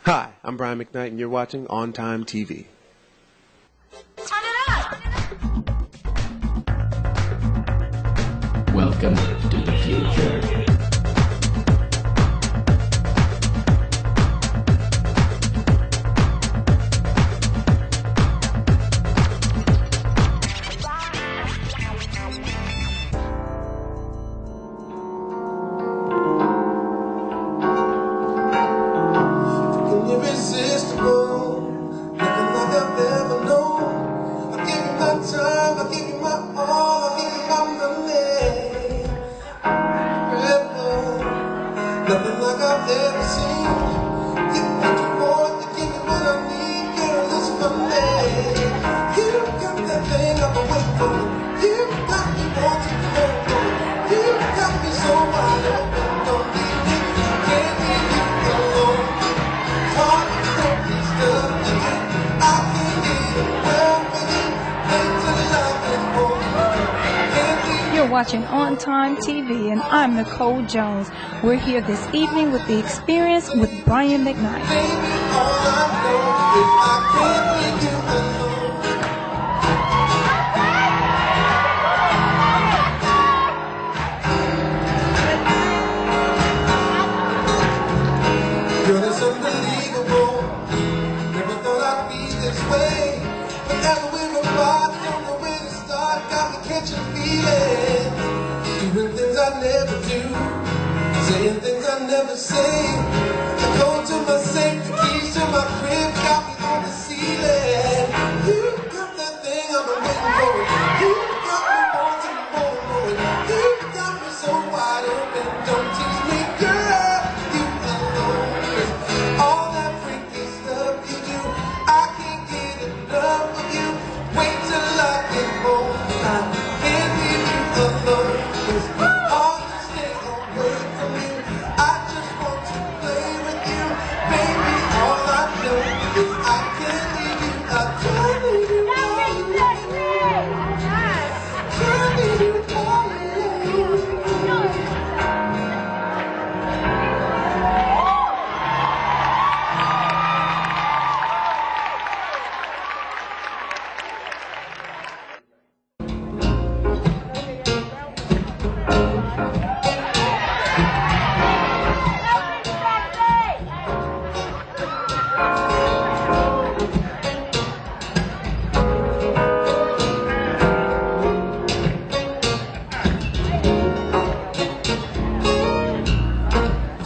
Hi, I'm Brian McKnight, and you're watching OnTimeTV. Turn it up! Welcome to the future. Irresistible, nothing like I've ever known. I'll give you my time, I'll give you my all, I'll give you my money. Incredible, nothing like I've ever seen. Give me what you want, you give me what I need, girl, it's funny. You got that thing I've been waiting for. You got me wanting more. You got me so wide open, don't leave me, can't leave you alone. You're watching On Time TV, and I'm Nicole Jones. We're here this evening with The Experience with Brian McKnight. Girl, it's unbelievable. Never thought I'd be this way. But as we were apart, don't know where to start. Got me catching feelings. Doing things I never do. Saying things I never say. The code to my safe, the keys to my crib. Got me on the ceiling. You got that thing I've been waiting for. You got me wanting more. You got me so wide open. Don't tease me, girl. You alone. All that freaky stuff you do, I can't get enough of you. Wait till I get home, I can't leave you alone. It's hard to stay away from you. I just want to play with you, baby. All I know is I can't leave you. I can't leave you alone. Can't leave you alone.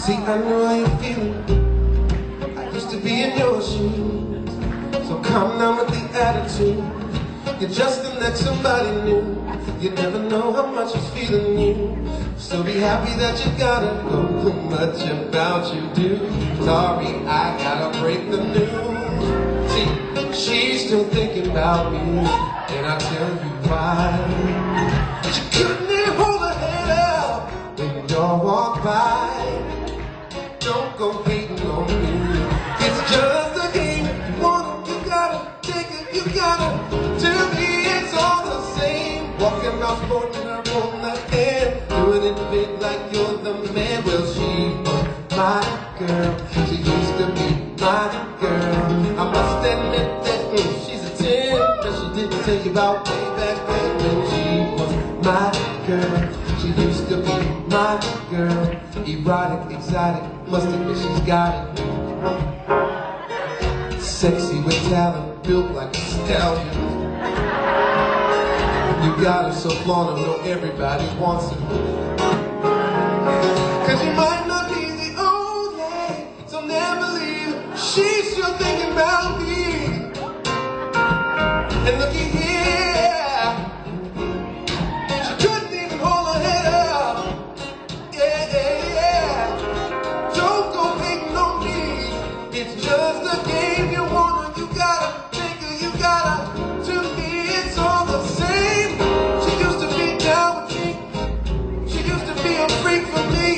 See, I know how you're feeling. I used to be in your shoes. So calm down with the attitude. You're just the next somebody new. You never know how much it's feeling you. So be happy that you gotta go. Too much about you do. Sorry, I gotta break the news. See, she's still thinking about me, and I tell you why. She couldn't even hold her head up when the door walked by. Don't go hating on me. It's just a game. You want it, you gotta take it, you gotta. To me, it's all the same. Walking out, sporting her on the hand, doing it big like you're the man. Well, she was my girl. She used to be my girl. I must admit that she's a 10, but she didn't tell you about way back then when she was my girl. She used to be my girl. Erotic, exotic, must admit she's got it. Sexy with talent, built like a stallion. You got her so flaunt her, know everybody wants her. Cause you might not be the only, so never leave. She's still thinking about me. And looky here, she couldn't even hold her head up. Don't go hating on me. It's just a game. You want her, you gotta take her, you gotta. To me, it's all the same. She used to be down with me. She used to be a freak for me.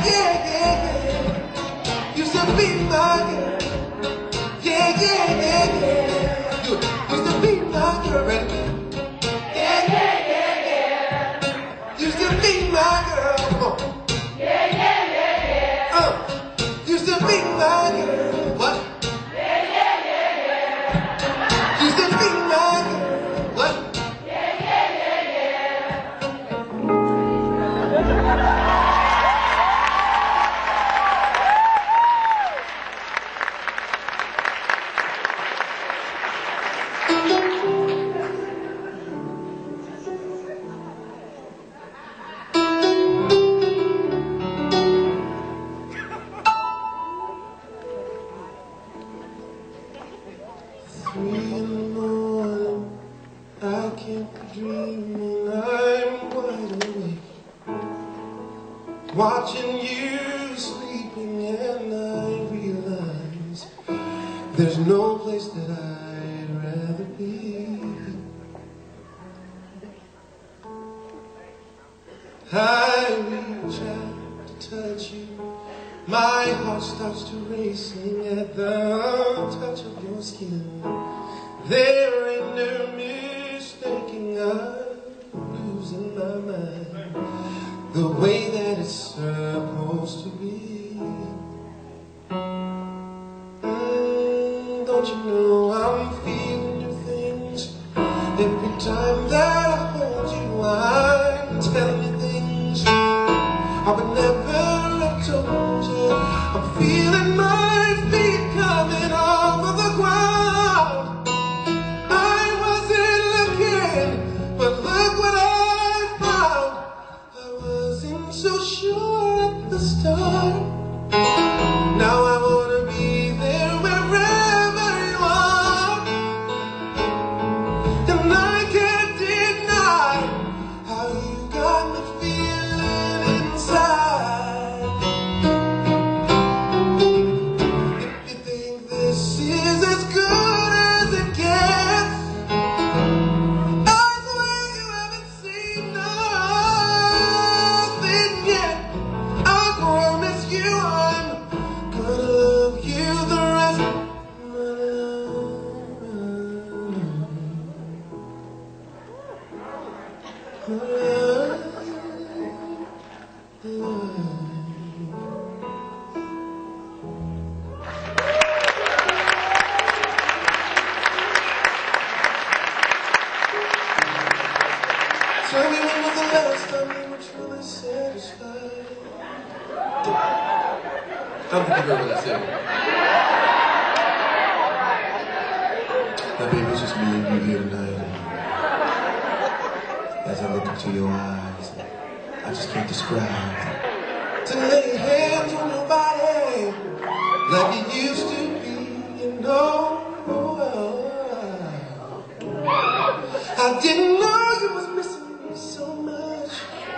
yeah, yeah. Used to be my girl. Yeah, yeah, yeah, yeah. Used to be my girl. Ready? Yeah, yeah, yeah, yeah. Used to be my girl. Come on. Yeah, yeah, yeah, yeah. Used to be my girl. What? Yeah, yeah, yeah, yeah. Used to be my girl. What? Yeah, yeah, yeah, yeah. I keep dreaming I'm wide awake, watching you sleeping, and I realize there's no place that I'd rather be. I reach out to touch you, my heart starts to racing at the touch of your skin. There ain't no mistaking, I'm losing my mind, the way that it's supposed to be. Don't you know I'm feeling new things every time that I hold you? I'm telling you things I would never have told you. I'm feeling my feet coming off of the ground. But look what I found. I wasn't so sure at the start. Now I wanna be there wherever you are. And I can't deny how you got me feeling inside. If you think this is as good as it gets, tell me when was the last time you were truly satisfied? I don't think you heard what I said. Now baby, it's just me and you here tonight. As I look into your eyes, I just can't describe. To lay hands on your body like it used to be, you know. I didn't know you was missing me so much.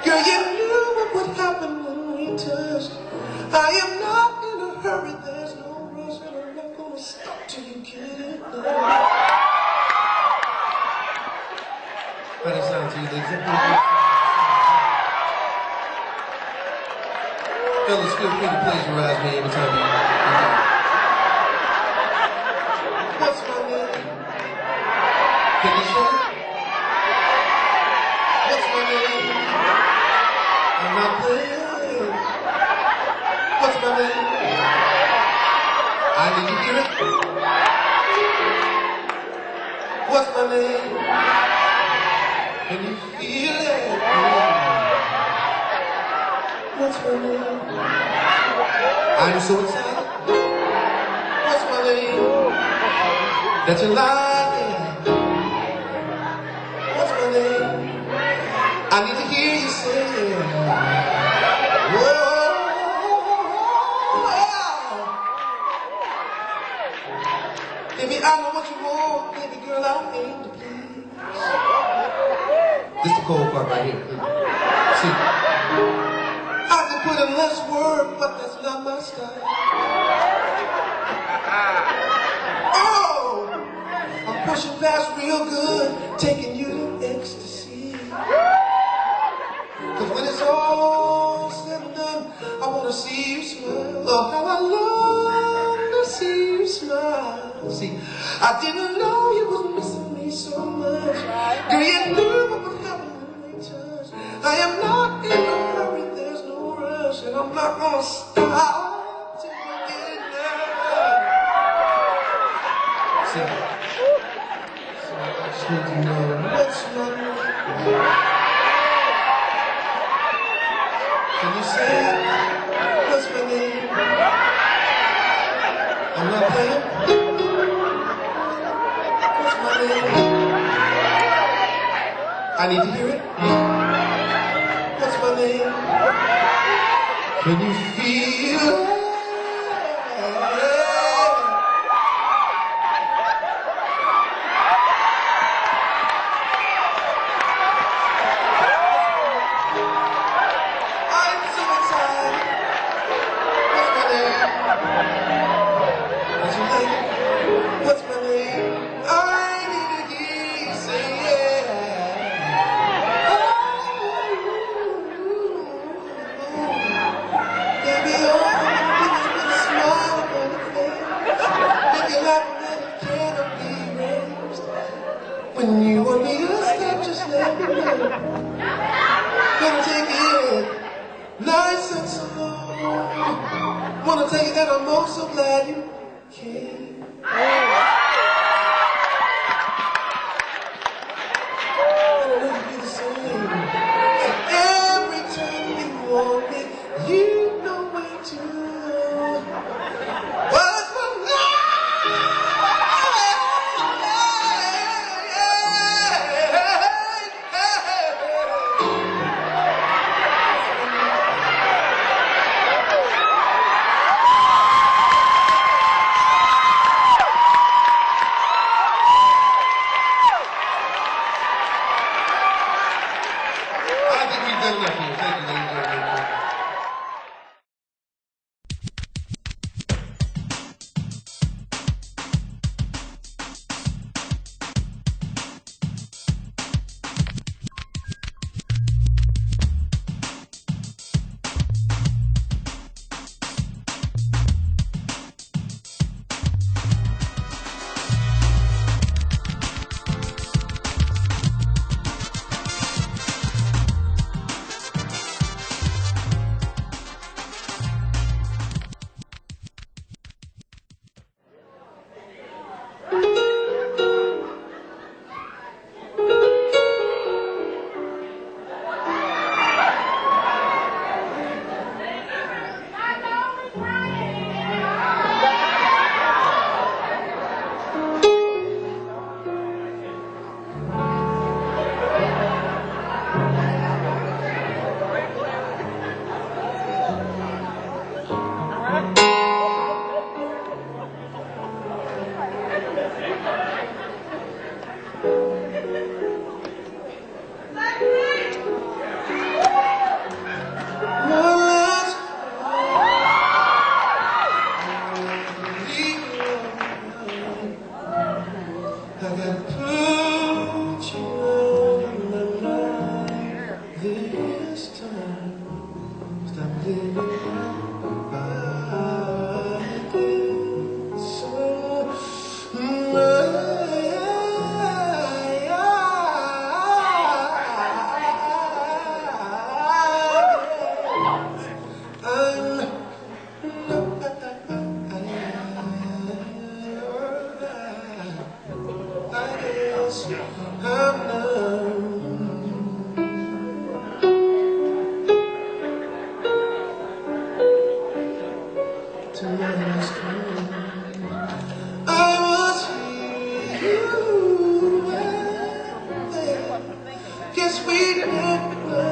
Girl, you knew what would happen when we touched. I am not in a hurry, there's no rush, and I'm not gonna stop till you get it done. How does it sound to you, ladies? Fellas, feel free to plagiarize me every time you What's my name? Can you say it? What's my name? I'm not playing. What's my name? I need to hear it. What's my name? Can you feel it? What's my name? I'm so excited. What's my name? That you like it. What's my name? I need to hear you say it. Whoa. Baby, I know what you want. Baby girl, I aim to please. This is the cold part right here. See, I can put in less work, but that's not my style. Oh, I'm pushing fast real good, taking you to ecstasy. Cause when it's all said and done, I wanna see you smile. Oh, how I long to see you smile. See, I didn't know you was missing me so much. Girl, you knew what would happen when we touch. I am not in a hurry, there's no rush, and I'm not gonna stop till we get enough. See, so I just need to know what's my name. Can you say it? What's my name? I'm not playing. What's my name? I need to hear it. What's my name? Can you feel it? I'm so excited. What's my name? What's your name? What's my name? I need to hear you say yeah. Baby, oh, with a smile on your face, make you laugh and it cannot be erased. When you want me to stop, just let me know. Gonna take it nice and slow. Wanna tell you that I'm oh so glad you came. It'll never be the same. So every time you want me, you know where to go. Well, it's my I think we've done enough here. Thank you, ladies and gentlemen. I gotta put you on my mind this time. Stop living like this. Guess we never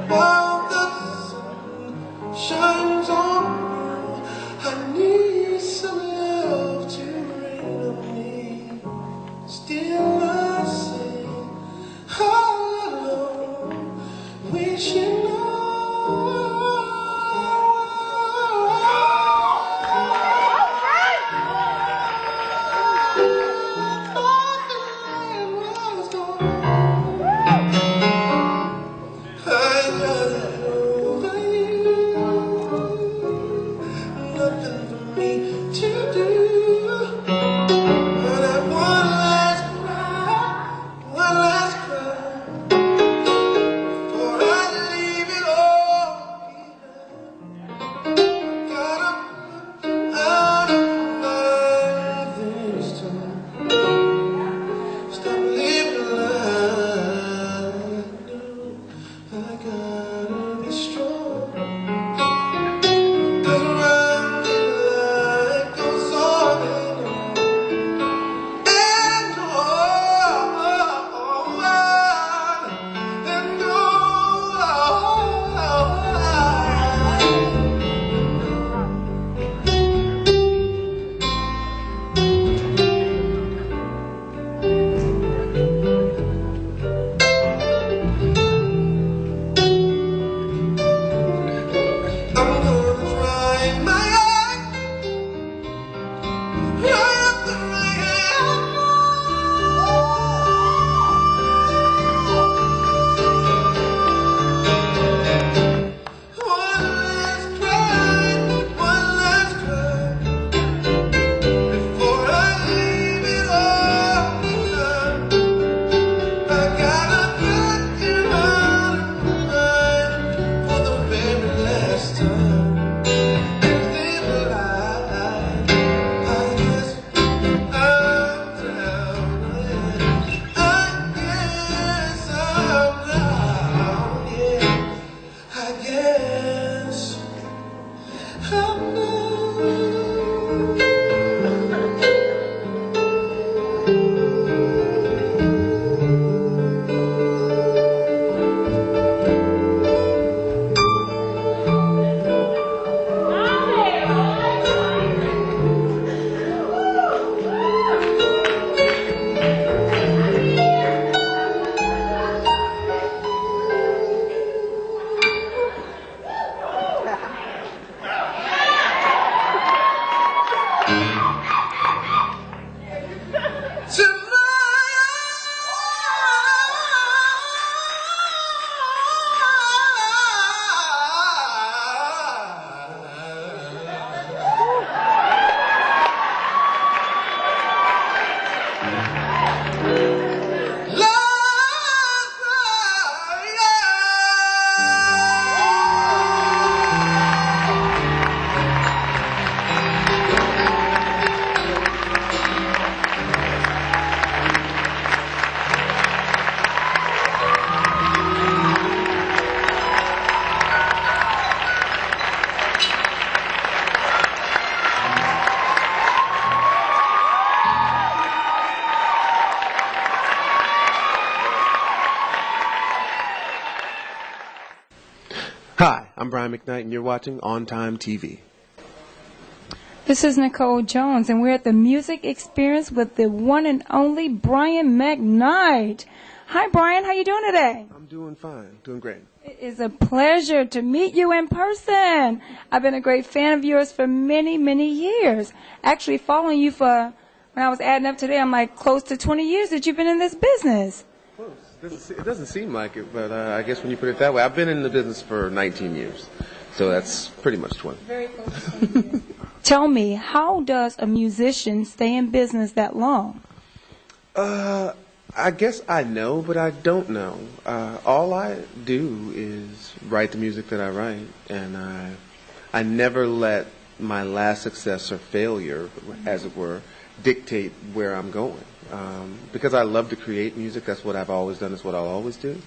while the sun shines on, I need some love to rain on me. Still I sing all alone, wishing on. Hi, I'm Brian McKnight, and you're watching On Time TV. This is Nicole Jones, and we're at the Music Experience with the one and only Brian McKnight. Hi, Brian. How you doing today? I'm doing fine, doing great. It is a pleasure to meet you in person. I've been a great fan of yours for many, many years. Actually, following you for, when I was adding up today, I'm like close to 20 years that you've been in this business. Close. It doesn't seem like it, but I guess when you put it that way, I've been in the business for 19 years, so that's pretty much 20. Very close to 20 years. Tell me, how does a musician stay in business that long? I guess I know, but I don't know. All I do is write the music that I write, and I never let my last success or failure, as it were, dictate where I'm going. Because I love to create music, that's what I've always done, that's what I'll always do.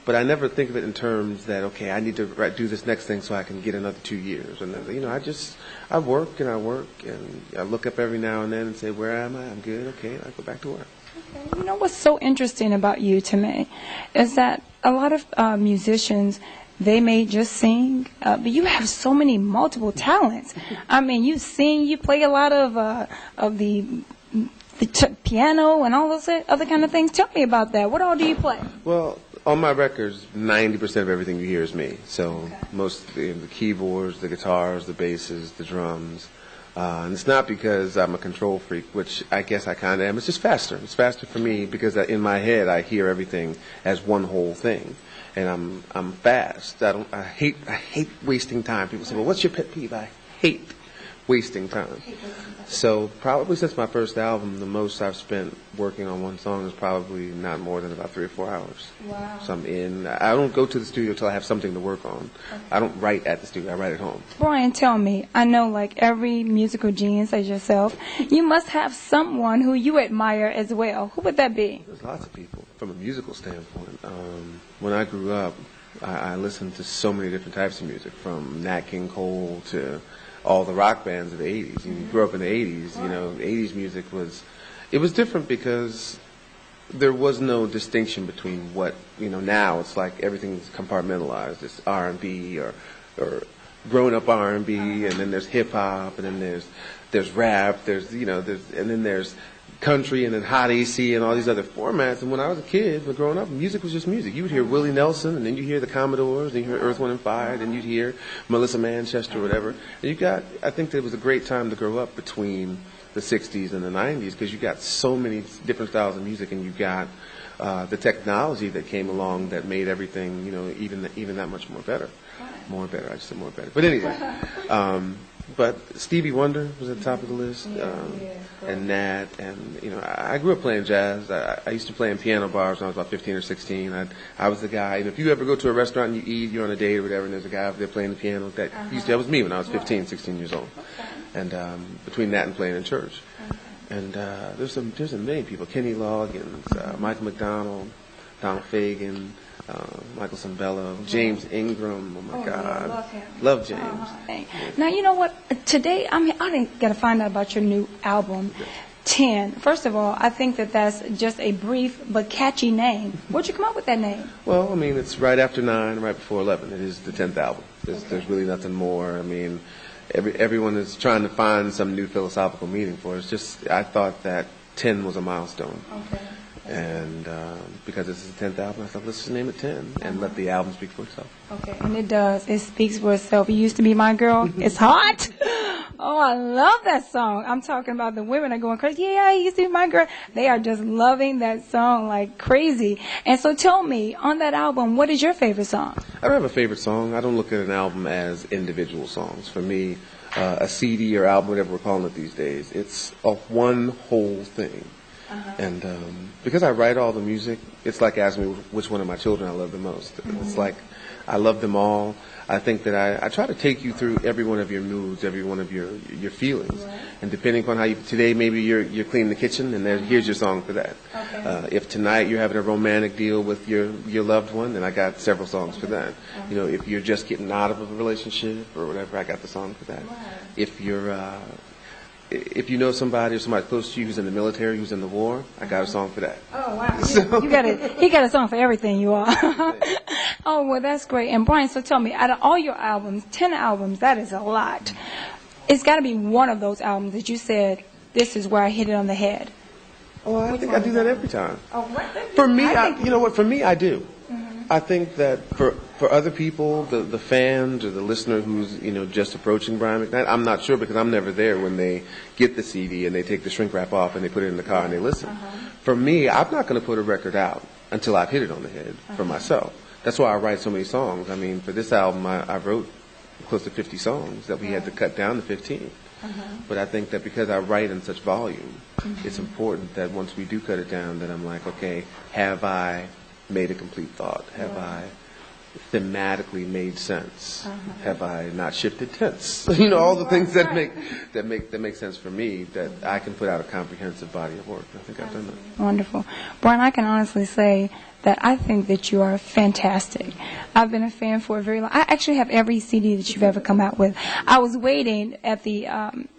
But I never think of it in terms that, okay, I need to do this next thing so I can get another 2 years. And then, I work, and I look up every now and then and say, where am I? I'm good, okay, I go back to work. Okay. You know what's so interesting about you to me is that a lot of musicians, they may just sing, but you have so many multiple talents. I mean, you sing, you play a lot of the piano and all those other kind of things. Tell me about that. What all do you play? Well, on my records, 90% of everything you hear is me. So most of the keyboards, the guitars, the basses, the drums. And it's not because I'm a control freak, which I guess I kind of am. It's just faster. It's faster for me because in my head I hear everything as one whole thing, and I'm fast. I hate wasting time. People say, "Well, what's your pet peeve?" I hate wasting time. So probably since my first album, the most I've spent working on one song is probably not more than about 3 or 4 hours. Wow. So I don't go to the studio until I have something to work on. Okay. I don't write at the studio. I write at home. Brian, tell me, I know like every musical genius as yourself, you must have someone who you admire as well. Who would that be? There's lots of people from a musical standpoint. When I grew up, I listened to so many different types of music, from Nat King Cole to all the rock bands of the 80s. You grew up in the 80s, the 80s music was different because there was no distinction between what, now it's like everything's compartmentalized. It's R&B or grown up R&B, and then there's hip hop, and then there's rap, and then there's country, and then hot AC, and all these other formats. And when I was a kid, growing up, music was just music. You would hear Willie Nelson, and then you hear the Commodores, and you hear Earth, Wind and Fire, and you'd hear Melissa Manchester or whatever. And I think that it was a great time to grow up between the 60s and the 90s, because you got so many different styles of music, and you got the technology that came along that made everything, even that much more better. More better, I just said more better. But anyway, but Stevie Wonder was at the top of the list, and Nat, and I grew up playing jazz. I used to play in piano bars when I was about 15 or 16. I was the guy. If you ever go to a restaurant and you eat, you're on a date or whatever, and there's a guy up there playing the piano. That was me when I was 15, 16 years old. And between that and playing in church, and there's a million people: Kenny Loggins, Michael McDonald, Donald Fagen. Michael Sembello, James Ingram. Oh my God, love James. Now you know what? Today, I got to find out about your new album, 10. First of all, I think that's just a brief but catchy name. Where'd you come up with that name? Well, it's right after 9, right before 11. It is the 10th album. There's really nothing more. Everyone is trying to find some new philosophical meaning for it. It's just I thought that 10 was a milestone. Okay. And because this is the 10th album, I thought, let's just name it 10 and let the album speak for itself. Okay, and it does. It speaks for itself. It used to be my girl. It's hot. Oh, I love that song. I'm talking about the women are going crazy. Yeah, it used to be my girl. They are just loving that song like crazy. And so tell me, on that album, what is your favorite song? I don't have a favorite song. I don't look at an album as individual songs. For me, a CD or album, whatever we're calling it these days, it's a one whole thing. And because I write all the music, it's like asking me which one of my children I love the most. It's like I love them all. I think that I try to take you through every one of your moods, every one of your feelings. Right. And depending upon how today maybe you're cleaning the kitchen, and here's your song for that. Okay. If tonight you're having a romantic deal with your loved one, then I got several songs for that. If you're just getting out of a relationship or whatever, I got the song for that. Right. If you know somebody or somebody close to you who's in the military, who's in the war, I got a song for that. Oh, wow. So, he got a song for everything, you are. Oh, well, that's great. And Brian, so tell me, out of all your albums, 10 albums, that is a lot. It's got to be one of those albums that you said, this is where I hit it on the head. Oh, I think I do that every time. Oh, what? For me, you know what? For me, I do. I think that for other people, the fans or the listener who's just approaching Brian McKnight, I'm not sure because I'm never there when they get the CD and they take the shrink wrap off and they put it in the car and they listen. For me, I'm not going to put a record out until I've hit it on the head for myself. That's why I write so many songs. I mean, for this album, I wrote close to 50 songs that we had to cut down to 15. But I think that because I write in such volume, it's important that once we do cut it down, that I'm like, okay, have I made a complete thought? Have I thematically made sense? Have I not shifted tense? All the things that make sense for me, that I can put out a comprehensive body of work. I think I've done that. Wonderful. Brian, I can honestly say that I think that you are fantastic. I've been a fan for a very long. I actually have every CD that you've ever come out with. I was waiting at the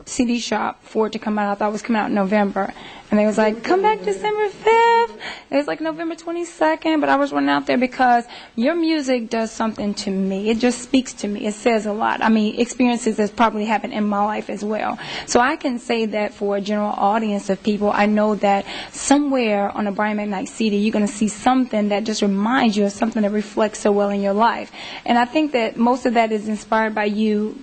CD shop for it to come out. I thought it was coming out in November, and they was like, "Come back December 5th." It was like November 22nd, but I was running out there because your music does something to me. It just speaks to me. It says a lot. I mean, experiences that's probably happened in my life as well. So I can say that for a general audience of people, I know that somewhere on a Brian McKnight CD, you're going to see something that just reminds you of something that reflects so well in your life. And I think that most of that is inspired by you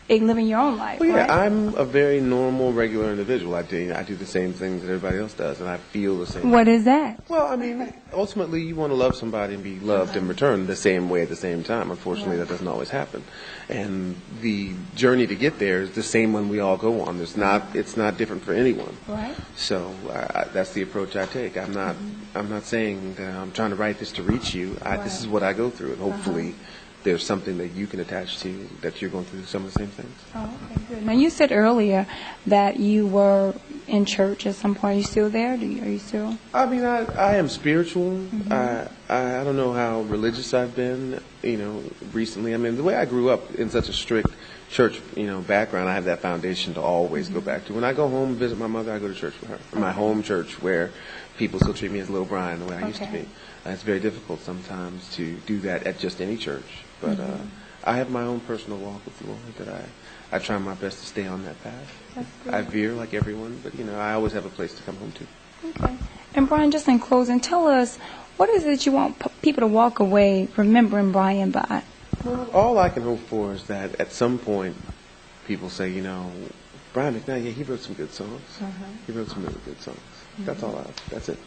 living your own life. Well, yeah, right? I'm a very normal, regular individual. I do the same things that everybody else does, and I feel the same. What is that? Well, I mean, ultimately, you want to love somebody and be loved in return the same way at the same time. Unfortunately, that doesn't always happen. And the journey to get there is the same one we all go on. It's not different for anyone. Right. So that's the approach I take. I'm not saying that I'm trying to write this to reach you. This is what I go through, and hopefully there's something that you can attach to, that you're going through some of the same things. Oh, okay, good. Now, you said earlier that you were in church at some point. Are you still there? Are you still? I mean, I am spiritual. I don't know how religious I've been, recently. I mean, the way I grew up in such a strict church, background, I have that foundation to always go back to. When I go home and visit my mother, I go to church with her. My home church, where people still treat me as little Brian the way I used to be. It's very difficult sometimes to do that at just any church. But I have my own personal walk with the Lord that I try my best to stay on that path. I veer like everyone, but I always have a place to come home to. Okay. And Brian, just in closing, tell us, what is it you want people to walk away remembering Brian by? Well, all I can hope for is that at some point people say, Brian McKnight, he wrote some good songs. He wrote some really good songs. That's all. That's it.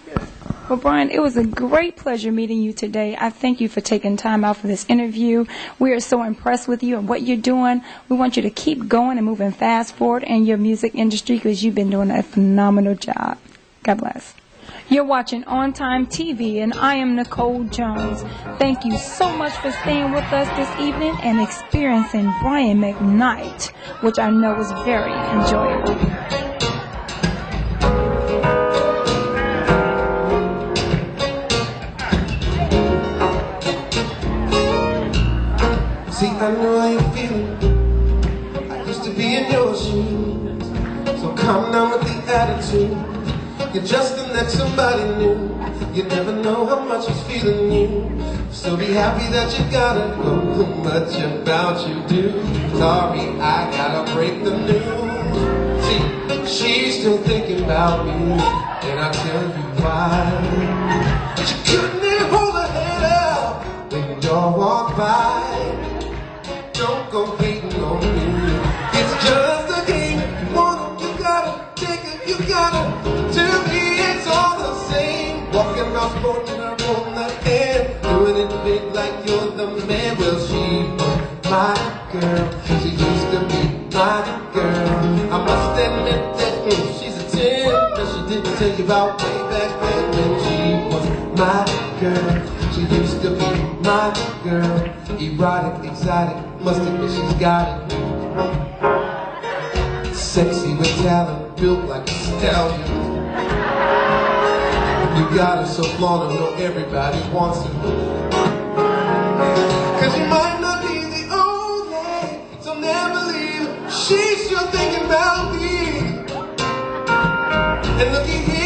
Yeah. Well, Brian, it was a great pleasure meeting you today. I thank you for taking time out for this interview. We are so impressed with you and what you're doing. We want you to keep going and moving fast forward in your music industry because you've been doing a phenomenal job. God bless. You're watching On Time TV, and I am Nicole Jones. Thank you so much for staying with us this evening and experiencing Brian McKnight, which I know was very enjoyable. See, I know how you feel. I used to be in your shoes. So calm down with the attitude. You're just to let somebody new. You never know how much it's feeling you. So be happy that you gotta go. Much about you do. Sorry, I gotta break the news. See, she's still thinking about me, and I'll tell you why. She couldn't even hold her head up when you all walk by. Don't go hating on me. It's just a game. You want it, you gotta take it, you gotta. To me, it's all the same. Walking around sporting her on the hand, doing it big like you're the man. Well, she was my girl. She used to be my girl. I must admit that she's a 10, but she didn't tell you about way back then when she was my girl. She used to be my girl. Erotic, exotic, must admit she's got it. Sexy with talent, built like a stallion. You got her so flawed, I know everybody wants her. Cause you might not be the only, so never leave. She's still thinking about me. And looky here.